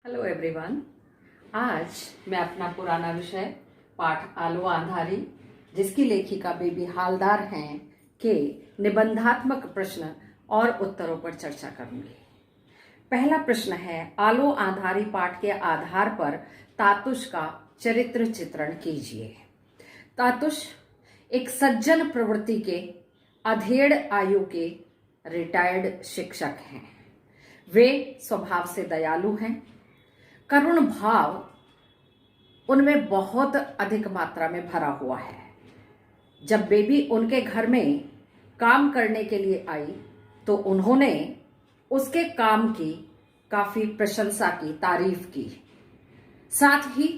Hello everyone. आज मैं अपना पुराना विषय पाठ आलो आंधारी, जिसकी लेखिका बेबी हालदार हैं, के निबंधात्मक प्रश्न और उत्तरों पर चर्चा करूंगी। पहला प्रश्न है, आलो आंधारी पाठ के आधार पर तातुश का चरित्र चित्रण कीजिए। तातुश एक सज्जन प्रवृत्ति के अधेड़ आयु के रिटायर्ड शिक्षक हैं। वे स्वभाव से दयालु हैं। करुण भाव उनमें बहुत अधिक मात्रा में भरा हुआ है। जब बेबी उनके घर में काम करने के लिए आई तो उन्होंने उसके काम की काफी प्रशंसा की, तारीफ की। साथ ही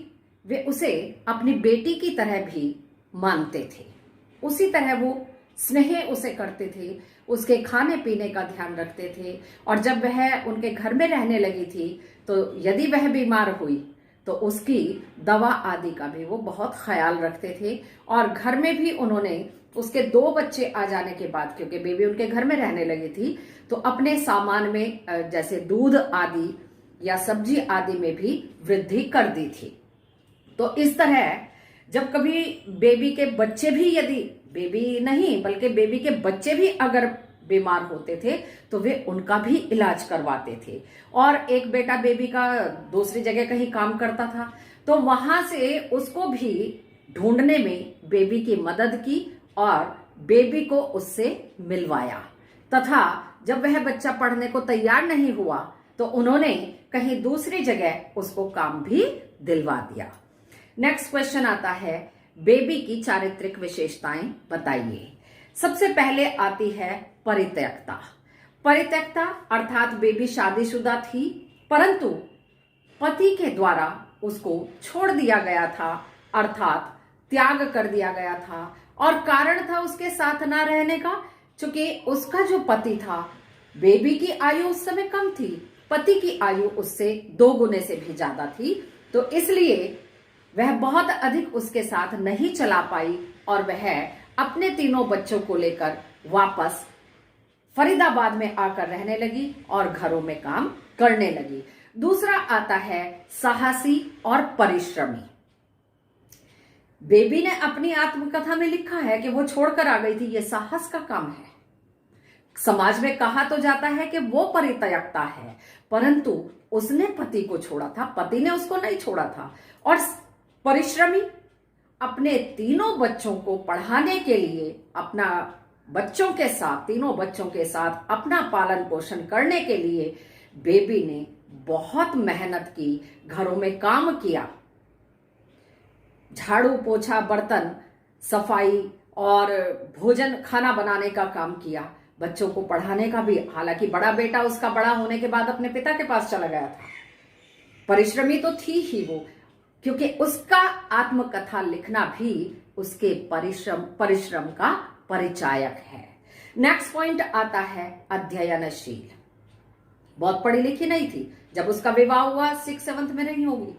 वे उसे अपनी बेटी की तरह भी मानते थे। उसी तरह वो स्नेह उसे करते थे, उसके खाने पीने का ध्यान रखते थे। और जब वह उनके घर में रहने लगी थी तो यदि वह बीमार हुई तो उसकी दवा आदि का भी वो बहुत ख्याल रखते थे। और घर में भी उन्होंने उसके 2 बच्चे आ जाने के बाद, क्योंकि बेबी उनके घर में रहने लगी थी, तो अपने सामान में जैसे दूध आदि या सब्जी आदि में भी वृद्धि कर दी थी। तो इस तरह जब कभी बेबी के बच्चे भी, यदि बेबी नहीं बल्कि बेबी के बच्चे भी अगर बीमार होते थे तो वे उनका भी इलाज करवाते थे। और एक बेटा बेबी का दूसरी जगह कहीं काम करता था तो वहां से उसको भी ढूंढने में बेबी की मदद की और बेबी को उससे मिलवाया। तथा जब वह बच्चा पढ़ने को तैयार नहीं हुआ तो उन्होंने कहीं दूसरी जगह उसको काम भी दिलवा दिया। नेक्स्ट क्वेश्चन आता है, बेबी की चारित्रिक विशेषताएं बताइए। सबसे पहले आती है परित्यक्ता। परित्यक्ता अर्थात बेबी शादीशुदा थी, परंतु पति के द्वारा उसको छोड़ दिया गया था, अर्थात त्याग कर दिया गया था। और कारण था उसके साथ ना रहने का, क्योंकि उसका जो पति था, बेबी की आयु उस समय कम थी, पति की आयु उससे 2 गुने से भी ज्यादा थी। तो इसलिए वह बहुत अधिक उसके साथ नहीं चला पाई और वह अपने 3 बच्चों को लेकर वापस फरीदाबाद में आकर रहने लगी और घरों में काम करने लगी। दूसरा आता है साहसी और परिश्रमी। बेबी ने अपनी आत्मकथा में लिखा है कि वो छोड़कर आ गई थी, ये साहस का काम है। समाज में कहा तो जाता है कि वो परित्यक्ता है, परंतु उसने पति को छोड़ा था, पति ने उसको नहीं छोड़ा था। और परिश्रमी, अपने 3 बच्चों को पढ़ाने के लिए, अपना बच्चों के साथ, 3 बच्चों के साथ अपना पालन पोषण करने के लिए बेबी ने बहुत मेहनत की, घरों में काम किया, झाड़ू पोछा, बर्तन सफाई और भोजन खाना बनाने का काम किया, बच्चों को पढ़ाने का भी। हालांकि बड़ा बेटा उसका बड़ा होने के बाद अपने पिता के पास चला गया था। परिश्रमी तो थी ही वो, क्योंकि उसका आत्मकथा लिखना भी उसके परिश्रम का परिचायक है। नेक्स्ट पॉइंट आता है अध्ययनशील। बहुत पढ़ी लिखी नहीं थी। जब उसका विवाह हुआ 6th-7th में रही होगी,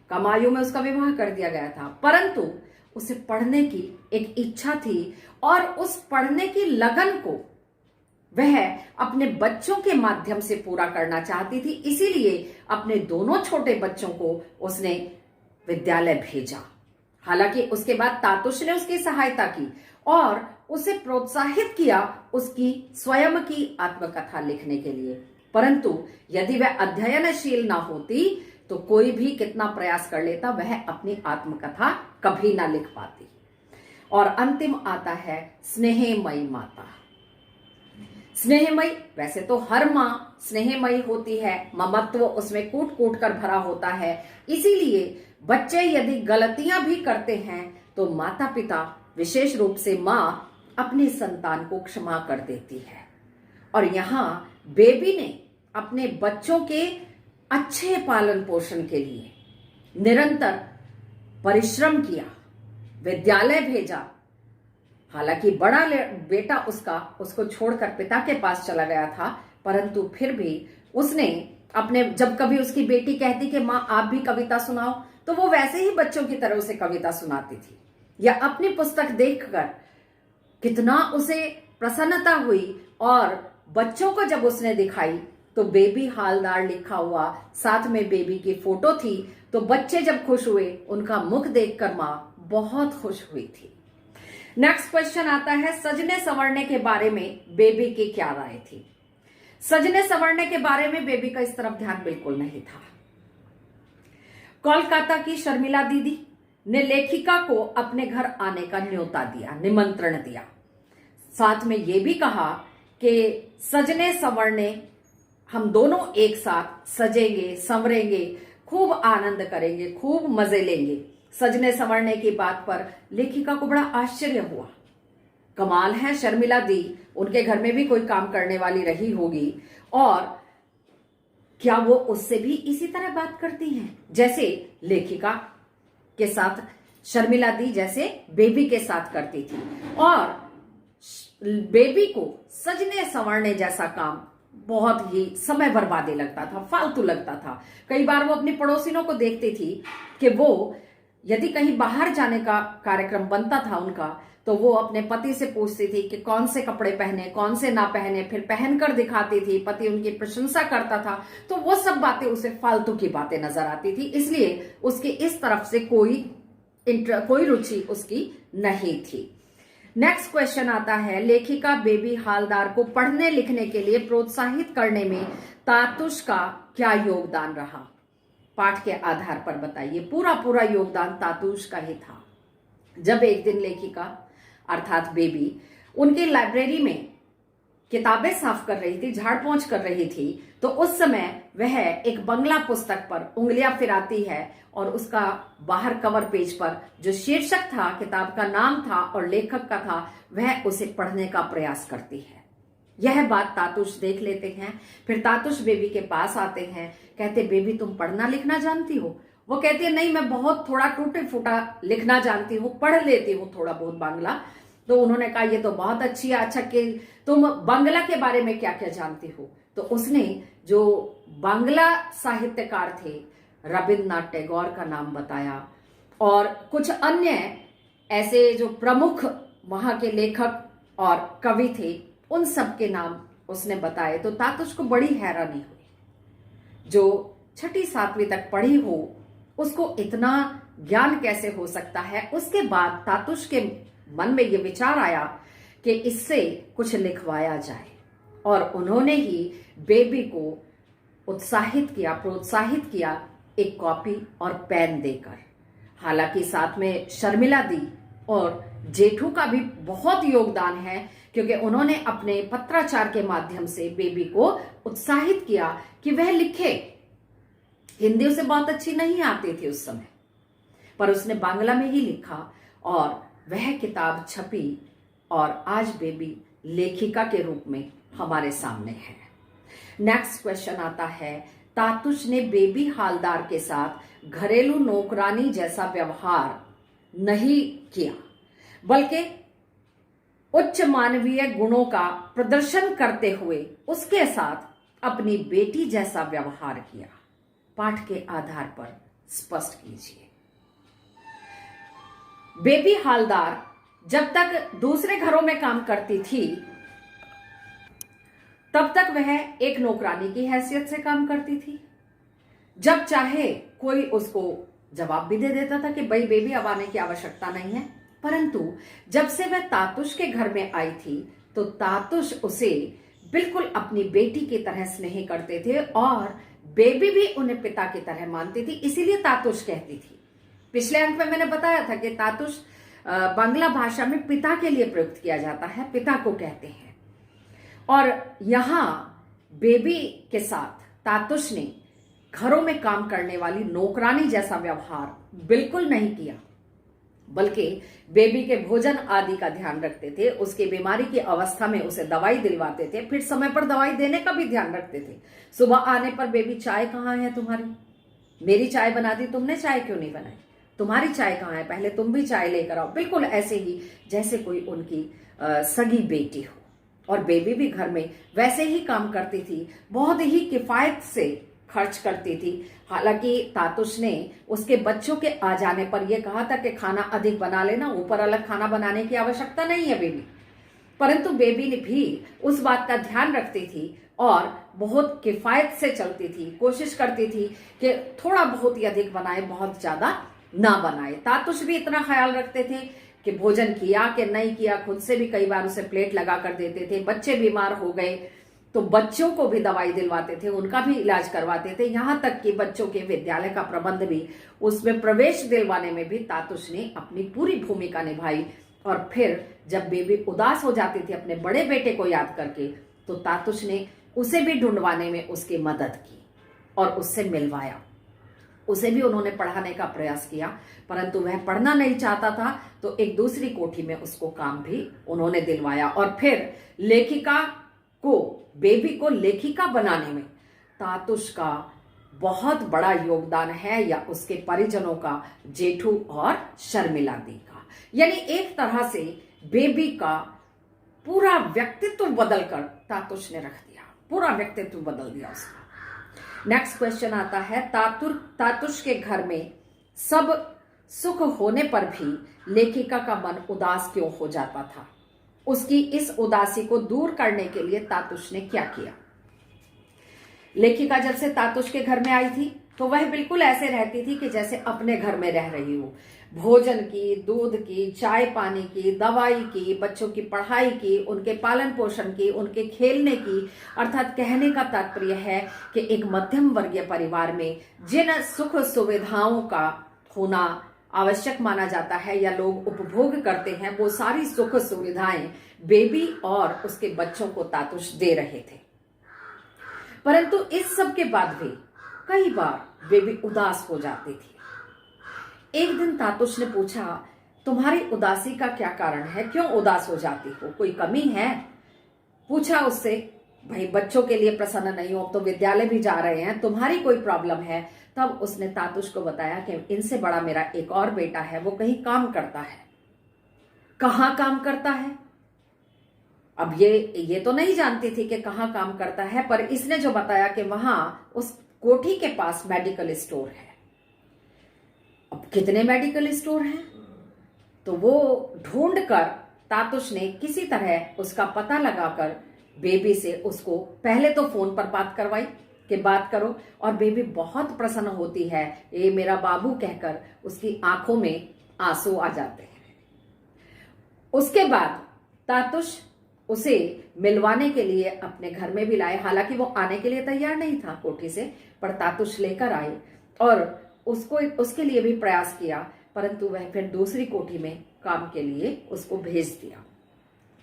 कम आयु में उसका विवाह कर दिया गया था, परंतु उसे पढ़ने की एक इच्छा थी और उस पढ़ने की लगन को वह अपने बच्चों के माध्यम से पूरा करना चाहती थी। इसीलिए अपने 2 छोटे बच्चों को उसने विद्यालय भेजा। हालांकि उसके बाद तातुश ने उसकी सहायता की और उसे प्रोत्साहित किया उसकी स्वयं की आत्मकथा लिखने के लिए। परंतु यदि वह अध्ययनशील ना होती तो कोई भी कितना प्रयास कर लेता, वह अपनी आत्मकथा कभी ना लिख पाती। और अंतिम आता है स्नेहमयी माता। स्नेहमयी, वैसे तो हर मां स्नेहमयी होती है, ममत्व उसमें कूट कूट कर भरा होता है। इसीलिए बच्चे यदि गलतियां भी करते हैं तो माता पिता, विशेष रूप से मां, अपनी संतान को क्षमा कर देती है। और यहां बेबी ने अपने बच्चों के अच्छे पालन पोषण के लिए निरंतर परिश्रम किया, विद्यालय भेजा। हालांकि बड़ा बेटा उसको छोड़कर पिता के पास चला गया था, परंतु फिर भी उसने अपने, जब कभी उसकी बेटी कहती कि माँ आप भी कविता सुनाओ, तो वो वैसे ही बच्चों की तरह उसे कविता सुनाती थी। या अपनी पुस्तक देखकर कितना उसे प्रसन्नता हुई और बच्चों को जब उसने दिखाई तो बेबी हालदार लिखा हुआ, साथ में बेबी की फोटो थी। तो बच्चे जब खुश हुए, उनका मुख देखकर मां बहुत खुश हुई थी। नेक्स्ट क्वेश्चन आता है, सजने संवरने के बारे में बेबी की क्या राय थी? सजने संवरने के बारे में बेबी का इस तरफ ध्यान बिल्कुल नहीं था। कोलकाता की शर्मिला दीदी ने लेखिका को अपने घर आने का न्योता दिया, निमंत्रण दिया। साथ में यह भी कहा कि सजने संवरने हम दोनों एक साथ सजेंगे, संवरेंगे, खूब आनंद करेंगे, खूब मजे लेंगे। सजने संवरने की बात पर लेखिका को बड़ा आश्चर्य हुआ। कमाल है, शर्मिला दी उनके घर में भी कोई काम करने वाली रही होगी, और क्या वो उससे भी इसी तरह बात करती हैं जैसे लेखिका के साथ शर्मिला दी जैसे बेबी के साथ करती थी। और बेबी को सजने संवरने जैसा काम बहुत ही समय बर्बादी लगता था, फालतू लगता था। कई बार वो अपनी पड़ोसिनों को देखती थी कि वो यदि कहीं बाहर जाने का कार्यक्रम बनता था उनका, तो वो अपने पति से पूछती थी कि कौन से कपड़े पहने, कौन से ना पहने, फिर पहनकर दिखाती थी। पति उनकी प्रशंसा करता था, तो वो सब बातें उसे फालतू की बातें नजर आती थी, इसलिए उसकी इस तरफ से कोई रुचि उसकी नहीं थी। नेक्स्ट क्वेश्चन आता है, लेखिका बेबी हालदार को पढ़ने लिखने के लिए प्रोत्साहित करने में तातुश का क्या योगदान रहा? पाठ के आधार पर बताइए। पूरा योगदान तातुश का ही था। जब एक दिन लेखिका अर्थात बेबी उनकी लाइब्रेरी में किताबें साफ कर रही थी, झाड़ पोंछ कर रही थी, तो उस समय वह एक बंगला पुस्तक पर उंगलियां फिराती है और उसका बाहर कवर पेज पर जो शीर्षक था, किताब का नाम था और लेखक का था, वह उसे पढ़ने का प्रयास करती है। यह बात तातुश देख लेते हैं। फिर तातुश बेबी के पास आते हैं, कहते बेबी तुम पढ़ना लिखना जानती हो? वो कहती है नहीं, मैं बहुत थोड़ा टूटे फूटा लिखना जानती हूँ, पढ़ लेती हूँ थोड़ा बहुत बांग्ला। तो उन्होंने कहा ये तो बहुत अच्छी है, अच्छा कि तुम बांग्ला के बारे में क्या क्या जानती हो? तो उसने जो बांग्ला साहित्यकार थे रविन्द्रनाथ टैगोर का नाम बताया और कुछ अन्य ऐसे जो प्रमुख वहां के लेखक और कवि थे, उन सब के नाम उसने बताए। तो तातुश को बड़ी हैरानी हुई। जो 6ठी 7वीं तक पढ़ी हो उसको इतना ज्ञान कैसे हो सकता है? उसके बाद तातुश के मन में यह विचार आया कि इससे कुछ लिखवाया जाए, और उन्होंने ही बेबी को उत्साहित किया, प्रोत्साहित किया एक कॉपी और पेन देकर। हालांकि साथ में शर्मिला दी और जेठू का भी बहुत योगदान है, क्योंकि उन्होंने अपने पत्राचार के माध्यम से बेबी को उत्साहित किया कि वह लिखे। हिंदी उसे बहुत अच्छी नहीं आती थी उस समय, पर उसने बांग्ला में ही लिखा और वह किताब छपी, और आज बेबी लेखिका के रूप में हमारे सामने है। नेक्स्ट क्वेश्चन आता है, तातुश ने बेबी हालदार के साथ घरेलू नौकरानी जैसा व्यवहार नहीं किया, बल्कि उच्च मानवीय गुणों का प्रदर्शन करते हुए उसके साथ अपनी बेटी जैसा व्यवहार किया। पाठ के आधार पर स्पष्ट कीजिए। बेबी हालदार जब तक दूसरे घरों में काम करती थी, तब तक वह एक नौकरानी की हैसियत से काम करती थी। जब चाहे कोई उसको जवाब भी दे देता था कि भाई बेबी अब आने की आवश्यकता नहीं है। परंतु जब से वह तातुश के घर में आई थी, तो तातुश उसे बिल्कुल अपनी बेटी की तरह स्नेह करते थे और बेबी भी उन्हें पिता की तरह मानती थी। इसीलिए तातुश कहती थी। पिछले अंक में मैंने बताया था कि तातुश बांग्ला भाषा में पिता के लिए प्रयुक्त किया जाता है, पिता को कहते हैं। और यहां बेबी के साथ तातुश ने घरों में काम करने वाली नौकरानी जैसा व्यवहार बिल्कुल नहीं किया, बल्कि बेबी के भोजन आदि का ध्यान रखते थे, उसके बीमारी की अवस्था में उसे दवाई दिलवाते थे, फिर समय पर दवाई देने का भी ध्यान रखते थे। सुबह आने पर बेबी चाय कहाँ है तुम्हारी? मेरी चाय बना दी तुमने, चाय क्यों नहीं बनाई? तुम्हारी चाय कहाँ है? पहले तुम भी चाय लेकर आओ। बिल्कुल ऐसे ही जैसे कोई उनकी सगी बेटी हो। और बेबी भी घर में वैसे ही काम करती थी, बहुत ही किफायत से खर्च करती थी। हालांकि तातुश ने उसके बच्चों के आ जाने पर यह कहा था कि खाना अधिक बना लेना, ऊपर अलग खाना बनाने की आवश्यकता नहीं है बेबी। परंतु बेबी ने भी उस बात का ध्यान रखती थी और बहुत किफायत से चलती थी, कोशिश करती थी कि थोड़ा बहुत ही अधिक बनाए, बहुत ज्यादा ना बनाए। तातुश भी इतना ख्याल रखते थे कि भोजन किया कि नहीं किया, खुद से भी कई बार उसे प्लेट लगा कर देते थे। बच्चे बीमार हो गए तो बच्चों को भी दवाई दिलवाते थे, उनका भी इलाज करवाते थे, यहां तक कि बच्चों के विद्यालय का प्रबंध भी, उसमें प्रवेश दिलवाने में भी तातुश ने अपनी पूरी भूमिका निभाई। और फिर जब बेबी उदास हो जाती थी अपने बड़े बेटे को याद करके, तो तातुश ने उसे भी ढूंढवाने में उसकी मदद की और उससे मिलवाया। उसे भी उन्होंने पढ़ाने का प्रयास किया, परंतु वह पढ़ना नहीं चाहता था, तो एक दूसरी कोठी में उसको काम भी उन्होंने दिलवाया। और फिर लेखिका को, बेबी को लेखिका बनाने में तातुश का बहुत बड़ा योगदान है, या उसके परिजनों का, जेठू और शर्मिला दी का। यानी एक तरह से बेबी का पूरा व्यक्तित्व बदलकर तातुश ने रख दिया, पूरा व्यक्तित्व बदल दिया उसका। नेक्स्ट क्वेश्चन आता है, तातुश के घर में सब सुख होने पर भी लेखिका का मन उदास क्यों हो जाता था? उसकी इस उदासी को दूर करने के लिए तातुश ने क्या किया? लेखिका जब से तातुश के घर में आई थी तो वह बिल्कुल ऐसे रहती थी कि जैसे अपने घर में रह रही हो। भोजन की, दूध की, चाय पानी की, दवाई की, बच्चों की पढ़ाई की, उनके पालन पोषण की, उनके खेलने की, अर्थात कहने का तात्पर्य है कि एक मध्यम वर्गीय परिवार में जिन सुख सुविधाओं का होना आवश्यक माना जाता है या लोग उपभोग करते हैं, वो सारी सुख सुविधाएं बेबी और उसके बच्चों को तातुश दे रहे थे। परंतु इस सब के बाद भी कई बार बेबी उदास हो जाती थी। एक दिन तातुश ने पूछा, तुम्हारी उदासी का क्या कारण है? क्यों उदास हो जाती हो? कोई कमी है? पूछा उससे, भाई बच्चों के लिए प्रसन्न नहीं हो, तो विद्यालय भी जा रहे हैं, तुम्हारी कोई प्रॉब्लम है? तब उसने तातुश को बताया कि इनसे बड़ा मेरा एक और बेटा है, वो कहीं काम करता है। कहाँ काम करता है? अब ये तो नहीं जानती थी कि कहाँ काम करता है, पर इसने जो बताया कि वहां उस कोठी के पास मेडिकल स्टोर है। अब कितने मेडिकल स्टोर हैं? तो वो ढूंढकर तातुश ने किसी तरह उसका पता लगाकर बेबी से उसको पहले तो फोन पर बात करवाई कि बात करो, और बेबी बहुत प्रसन्न होती है, ये मेरा बाबू कहकर उसकी आंखों में आंसू आ जाते हैं। उसके बाद तातुश उसे मिलवाने के लिए अपने घर में भी लाए। हालांकि वो आने के लिए तैयार नहीं था कोठी से, पर तातुश लेकर आए और उसके लिए भी प्रयास किया, परंतु वह फिर दूसरी कोठी में काम के लिए उसको भेज दिया।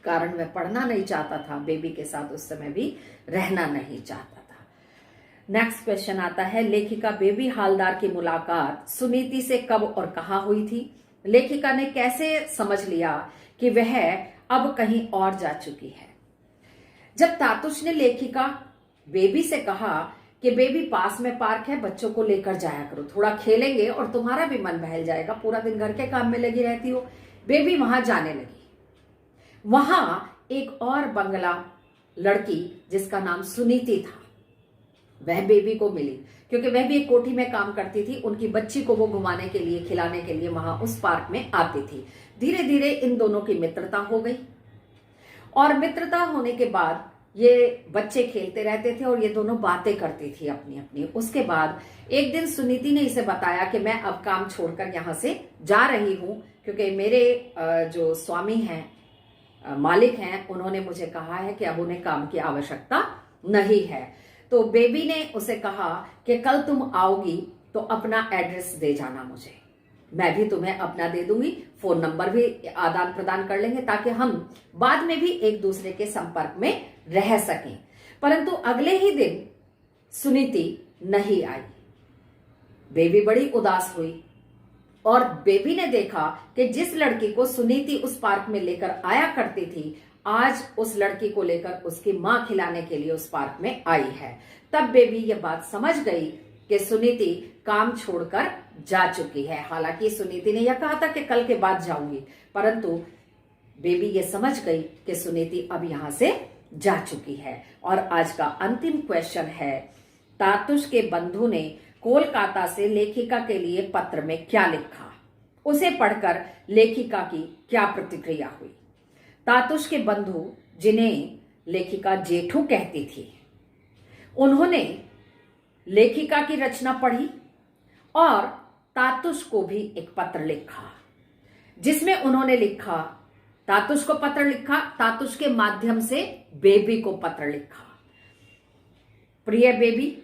कारण वह पढ़ना नहीं चाहता था, बेबी के साथ उस समय भी रहना नहीं चाहता था। नेक्स्ट क्वेश्चन आता है, लेखिका बेबी हालदार की मुलाकात सुनीति से कब और कहां हुई थी? लेखिका ने कैसे समझ लिया कि वह अब कहीं और जा चुकी है? जब तातुश ने लेखिका बेबी से कहा कि बेबी पास में पार्क है, बच्चों को लेकर जाया करो, थोड़ा खेलेंगे और तुम्हारा भी मन बहल जाएगा, पूरा दिन घर के काम में लगी रहती हो। बेबी वहां जाने लगी। वहां एक और बंगला लड़की जिसका नाम सुनीति था, वह बेबी को मिली, क्योंकि वह भी एक कोठी में काम करती थी। उनकी बच्ची को वो घुमाने के लिए, खिलाने के लिए वहां उस पार्क में आती थी। धीरे धीरे इन दोनों की मित्रता हो गई, और मित्रता होने के बाद ये बच्चे खेलते रहते थे और ये दोनों बातें करती थी अपनी अपनी। उसके बाद एक दिन सुनीति ने इसे बताया कि मैं अब काम छोड़कर यहाँ से जा रही हूँ, क्योंकि मेरे जो स्वामी हैं, मालिक हैं, उन्होंने मुझे कहा है कि अब उन्हें काम की आवश्यकता नहीं है। तो बेबी ने उसे कहा कि कल तुम आओगी तो अपना एड्रेस दे जाना मुझे, मैं भी तुम्हें अपना दे दूंगी, फोन नंबर भी आदान प्रदान कर लेंगे, ताकि हम बाद में भी एक दूसरे के संपर्क में रह सकें। परंतु अगले ही दिन सुनीति नहीं आई। बेबी बड़ी उदास हुई, और बेबी ने देखा कि जिस लड़की को सुनीति उस पार्क में लेकर आया करती थी, आज उस लड़की को लेकर उसकी मां खिलाने के लिए उस पार्क में आई है। तब बेबी ये बात समझ गई कि सुनीति काम छोड़कर जा चुकी है। हालांकि सुनीति ने यह कहा था कि कल के बाद जाऊंगी, परंतु बेबी ये समझ गई कि सुनीति अब यहां से जा चुकी है। और आज का अंतिम क्वेश्चन है, तातुश के बंधु ने कोलकाता से लेखिका के लिए पत्र में क्या लिखा? उसे पढ़कर लेखिका की क्या प्रतिक्रिया हुई? तातुश के बंधु, जिन्हें लेखिका जेठू कहती थी, उन्होंने लेखिका की रचना पढ़ी और तातुश को भी एक पत्र लिखा, जिसमें उन्होंने लिखा, तातुश को पत्र लिखा, तातुश के माध्यम से बेबी को पत्र लिखा। प्रिय बेबी,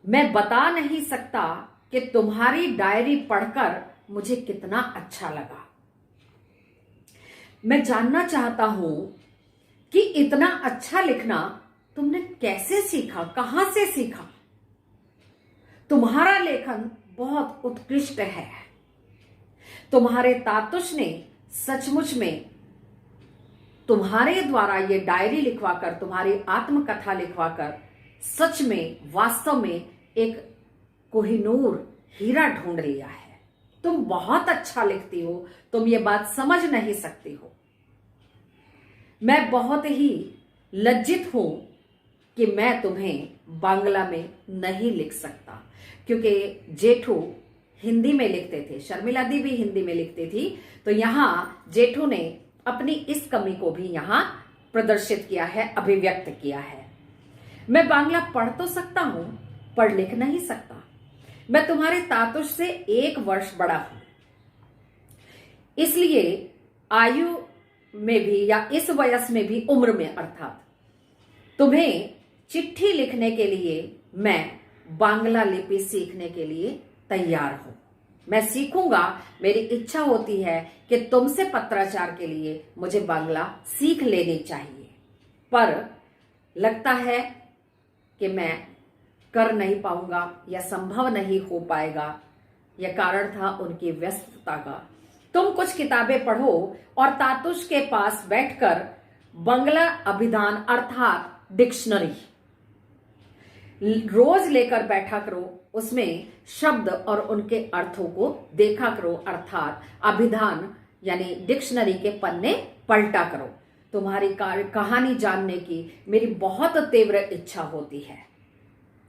मैं बता नहीं सकता कि तुम्हारी डायरी पढ़कर मुझे कितना अच्छा लगा। मैं जानना चाहता हूं कि इतना अच्छा लिखना तुमने कैसे सीखा, कहां से सीखा। तुम्हारा लेखन बहुत उत्कृष्ट है। तुम्हारे तातुश ने सचमुच में तुम्हारे द्वारा ये डायरी लिखवाकर, तुम्हारी आत्मकथा लिखवाकर सच में, वास्तव में एक कोहिनूर हीरा ढूंढ लिया है। तुम बहुत अच्छा लिखती हो, तुम ये बात समझ नहीं सकती हो। मैं बहुत ही लज्जित हूं कि मैं तुम्हें बांग्ला में नहीं लिख सकता, क्योंकि जेठू हिंदी में लिखते थे, शर्मिला दी भी हिंदी में लिखती थी। तो यहां जेठू ने अपनी इस कमी को भी यहां प्रदर्शित किया है, अभिव्यक्त किया है। मैं बांग्ला पढ़ तो सकता हूं, पर लिख नहीं सकता। मैं तुम्हारे तातुश से 1 वर्ष बड़ा हूं, इसलिए आयु में भी, या इस वयस में भी, उम्र में अर्थात, तुम्हें चिट्ठी लिखने के लिए मैं बांग्ला लिपि सीखने के लिए तैयार हूं। मैं सीखूंगा। मेरी इच्छा होती है कि तुमसे पत्राचार के लिए मुझे बांग्ला सीख लेनी चाहिए, पर लगता है कि मैं कर नहीं पाऊंगा या संभव नहीं हो पाएगा। यह कारण था उनकी व्यस्तता का। तुम कुछ किताबें पढ़ो और तातुश के पास बैठकर बांग्ला अभिधान अर्थात डिक्शनरी रोज लेकर बैठा करो, उसमें शब्द और उनके अर्थों को देखा करो, अर्थात अभिधान यानी डिक्शनरी के पन्ने पलटा करो। तुम्हारी कहानी जानने की मेरी बहुत तीव्र इच्छा होती है।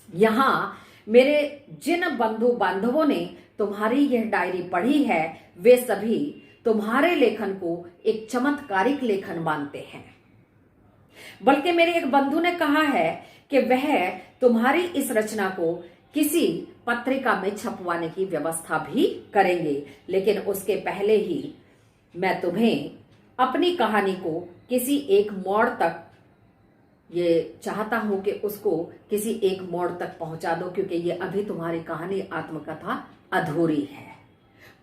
यहां मेरे जिन बंधु बांधवों ने तुम्हारी यह डायरी पढ़ी है, वे सभी तुम्हारे लेखन को एक चमत्कारिक लेखन मानते हैं। बल्कि मेरे एक बंधु ने कहा है कि वह तुम्हारी इस रचना को किसी पत्रिका में छपवाने की व्यवस्था भी करेंगे, लेकिन उसके पहले ही मैं तुम्हें अपनी कहानी को किसी एक मोड़ तक, ये चाहता हूं कि उसको किसी एक मोड़ तक पहुंचा दो, क्योंकि ये अभी तुम्हारी कहानी आत्मकथा अधूरी है।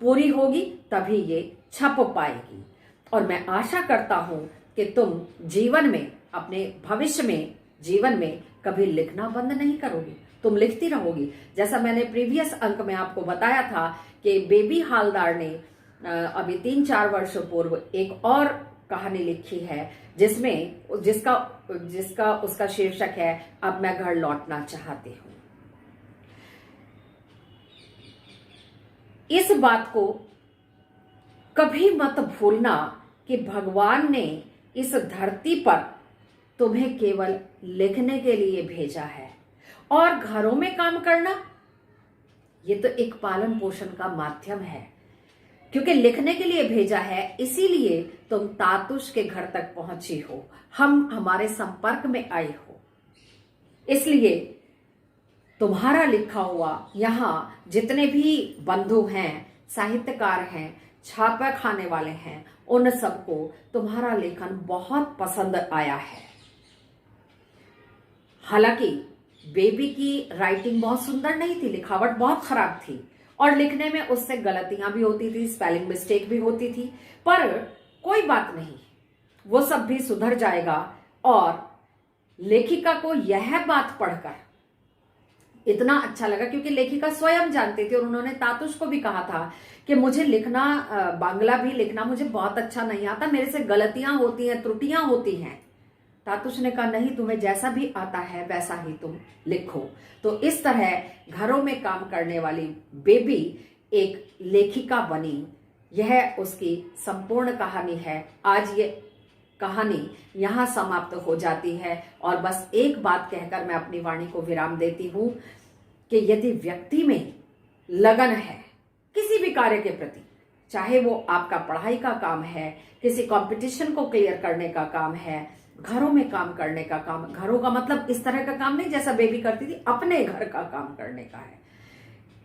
पूरी होगी तभी ये छप पाएगी। और मैं आशा करता हूं कि तुम जीवन में, अपने भविष्य में, जीवन में कभी लिखना बंद नहीं करोगी, तुम लिखती रहोगी। जैसा मैंने प्रीवियस अंक में आपको बताया था कि बेबी हालदार ने अभी 3-4 वर्ष पूर्व एक और कहानी लिखी है, जिसका उसका शीर्षक है अब मैं घर लौटना चाहती हूं। इस बात को कभी मत भूलना कि भगवान ने इस धरती पर तुम्हें केवल लिखने के लिए भेजा है, और घरों में काम करना ये तो एक पालन पोषण का माध्यम है। क्योंकि लिखने के लिए भेजा है, इसीलिए तुम तातुश के घर तक पहुंची हो, हम हमारे संपर्क में आई हो। इसलिए तुम्हारा लिखा हुआ, यहां जितने भी बंधु हैं, साहित्यकार हैं, छापा खाने वाले हैं, उन सबको तुम्हारा लेखन बहुत पसंद आया है। हालांकि बेबी की राइटिंग बहुत सुंदर नहीं थी, लिखावट बहुत खराब थी, और लिखने में उससे गलतियां भी होती थी, स्पेलिंग मिस्टेक भी होती थी, पर कोई बात नहीं, वो सब भी सुधर जाएगा। और लेखिका को यह बात पढ़कर इतना अच्छा लगा, क्योंकि लेखिका स्वयं जानती थी, और उन्होंने तातुश को भी कहा था कि मुझे लिखना, बांग्ला भी लिखना मुझे बहुत अच्छा नहीं आता, मेरे से गलतियां होती हैं, त्रुटियां होती हैं। तातुश ने कहा नहीं, तुम्हें जैसा भी आता है वैसा ही तुम लिखो। तो इस तरह घरों में काम करने वाली बेबी एक लेखिका बनी। यह उसकी संपूर्ण कहानी है। आज ये कहानी यहां समाप्त हो जाती है, और बस एक बात कहकर मैं अपनी वाणी को विराम देती हूं कि यदि व्यक्ति में लगन है किसी भी कार्य के प्रति, चाहे वो आपका पढ़ाई का काम है, किसी कंपटीशन को क्लियर करने का काम है, घरों में काम करने का काम, घरों का मतलब इस तरह का काम नहीं जैसा बेबी करती थी, अपने घर का काम करने का है,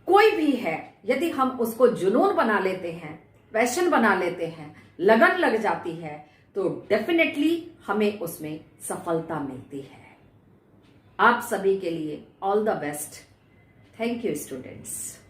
कोई भी है, यदि हम उसको जुनून बना लेते हैं, पैशन बना लेते हैं, लगन लग जाती है, तो डेफिनेटली हमें उसमें सफलता मिलती है। आप सभी के लिए all the best. Thank you students.